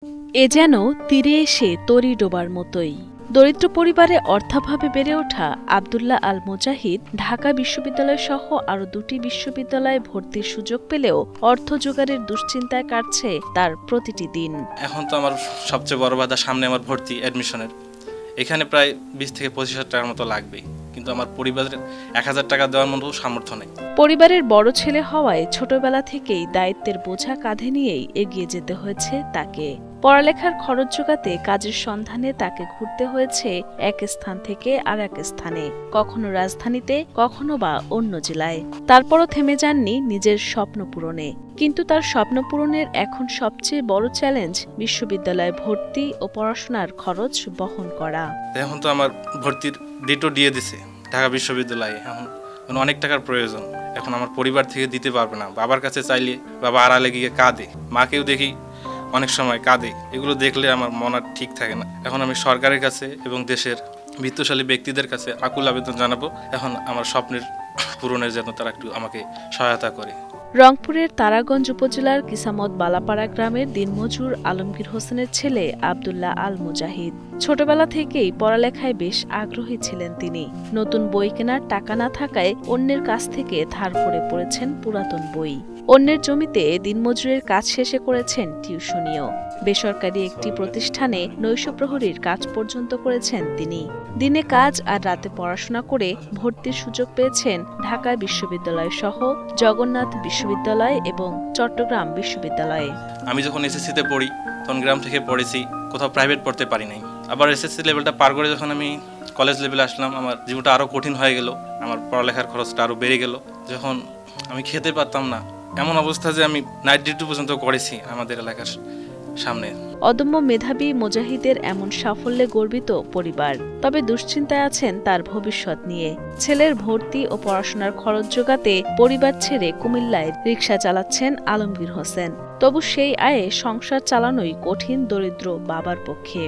এ যেন তীরে এসে তরি ডোবার মতোই। দরিদ্র পরিবারে অর্থাভাবে বেড়ে ওঠা আব্দুল্লাহ আল মুজাহিদ ঢাকা বিশ্ববিদ্যালয় সহ আরও দুটি বিশ্ববিদ্যালয়ে ভর্তির সুযোগ পেলেও অর্থ জোগাড়ের দুশ্চিন্তায় কাটছে তার প্রতিটি দিন। এখন তো আমার সবচেয়ে বড় বাধা সামনে আমার ভর্তি অ্যাডমিশনের। এখানে প্রায় 20 থেকে 25,000 টাকার মতো লাগবে, কিন্তু আমার পরিবারের 1,000 টাকা দেওয়ার মতো সামর্থ্য নেই। পরিবারের বড় ছেলে হওয়ায় ছোটবেলা থেকেই দায়িত্বের বোঝা কাঁধে নিয়েই এগিয়ে যেতে হয়েছে তাকে। পড়ালেখার খরচ জোগাতে কাজের সন্ধানে তাকে ঘুরতে হয়েছে এক স্থান থেকে আর এক স্থানে, কখনো রাজধানীতে, কখনো বা অন্য জেলায়। তারপরও থেমে যাননি নিজের স্বপ্ন পূরণে। কিন্তু তার স্বপ্ন পূরণের এখন সবচেয়ে বড় চ্যালেঞ্জ বিশ্ববিদ্যালয়ে ভর্তি ও পড়াশোনার খরচ বহন করা। এখন তো আমার ভর্তির ডেটও দিয়ে দিছে ঢাকা বিশ্ববিদ্যালয়ে। এখন অনেক টাকার প্রয়োজন। এখন আমার পরিবার থেকে দিতে পারবে না। বাবার কাছে চাইলে বাবা আড়ালে গিয়ে কাঁদে, মাকেও দেখি অনেক সময় কাঁদে। এগুলো দেখলে আমার মন আর ঠিক থাকে না। এখন আমি সরকারের কাছে এবং দেশের বিত্তশালী ব্যক্তিদের কাছে আকুল আবেদন জানাবো, এখন আমার স্বপ্নের পূরণের জন্য তারা একটু আমাকে সহায়তা করে। রংপুরের তারাগঞ্জ উপজেলার কিসামত বালাপাড়া গ্রামের দিনমজুর আলমগীর হোসেনের ছেলে আব্দুল্লাহ আল মুজাহিদ। ছোটবেলা থেকেই পড়ালেখায় বেশ আগ্রহী ছিলেন তিনি। নতুন বই কেনার টাকা না থাকায় অন্যের কাছ থেকে ধার করে পড়েছেন পুরাতন বই। অন্যের জমিতে দিনমজুরের কাজ শেষে করেছেন টিউশনিও। বেসরকারি একটি প্রতিষ্ঠানে নৈশপ্রহরীর কাজ পর্যন্ত করেছেন তিনি। দিনে কাজ আর রাতে পড়াশোনা করে ভর্তির সুযোগ পেয়েছেন ঢাকা বিশ্ববিদ্যালয় সহ জগন্নাথ বিশ্ববিদ্যালয় এবং চট্টগ্রাম বিশ্ববিদ্যালয়ে। আমি যখন এসএসসিতে পড়ি তখন গ্রাম থেকে পড়েছি, কোথাও প্রাইভেট পড়তে পারি নাই। আবার এসএসসি লেভেলটা পার করে যখন আমি কলেজ লেভেলে আসলাম, আমার জীবনটা আরও কঠিন হয়ে গেল। আমার পড়ালেখার খরচটা আরও বেড়ে গেল। যখন আমি খেতে পারতাম না, এমন অবস্থা যে আমি নাইট ডিউটি পর্যন্ত করেছি আমাদের এলাকার সামনে। অদম্য মেধাবী মুজাহিদের এমন সাফল্যে গর্বিত পরিবার, তবে দুশ্চিন্তায় আছেন তার ভবিষ্যৎ নিয়ে। ছেলের ভর্তি ও পড়াশোনার খরচ জোগাতে পরিবার ছেড়ে কুমিল্লায় রিকশা চালাচ্ছেন আলমগীর হোসেন। তবু সেই আয়ে সংসার চালানোই কঠিন দরিদ্র বাবার পক্ষে।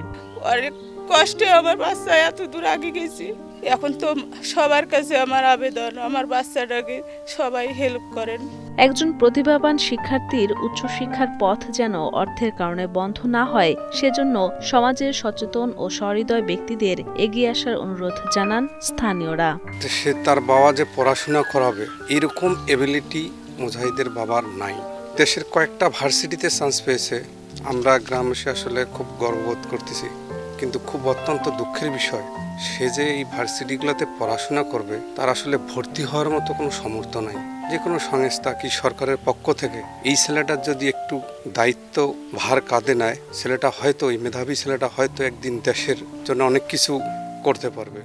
অনেক কষ্টে আমার বাচ্চা এত দূর আগে গেছি। এখন তো সবার কাছে আমার আবেদন, আমার বাচ্চাটাকে সবাই হেল্প করেন। একজন প্রতিভাবান শিক্ষার্থীর উচ্চশিক্ষার পথ যেন অর্থের কারণে বন্ধ না হয়, সেজন্য সমাজের সচেতন ও সহৃদয় ব্যক্তিদের এগিয়ে আসার অনুরোধ জানান স্থানীয়রা। সে তার বাবা যে পড়াশোনা করাবে এরকম এবিলিটি মুজাহিদের বাবার নাই। দেশের কয়েকটা ভার্সিটিতে চান্স পেয়েছে। আমরা গ্রামবাসী আসলে খুব গর্ববোধ করতেছি, কিন্তু খুব অত্যন্ত দুঃখের বিষয় সে যে এই ভার্সিটিগুলোতে পড়াশোনা করবে তার আসলে ভর্তি হওয়ার মতো কোনো সামর্থ্য নাই। যে কোনো সংস্থা কি সরকারের পক্ষ থেকে এই ছেলেটার যদি একটু দায়িত্ব ভার কাঁধে নেয়, ছেলেটা হয়তো, এই মেধাবী ছেলেটা হয়তো একদিন দেশের জন্য অনেক কিছু করতে পারবে।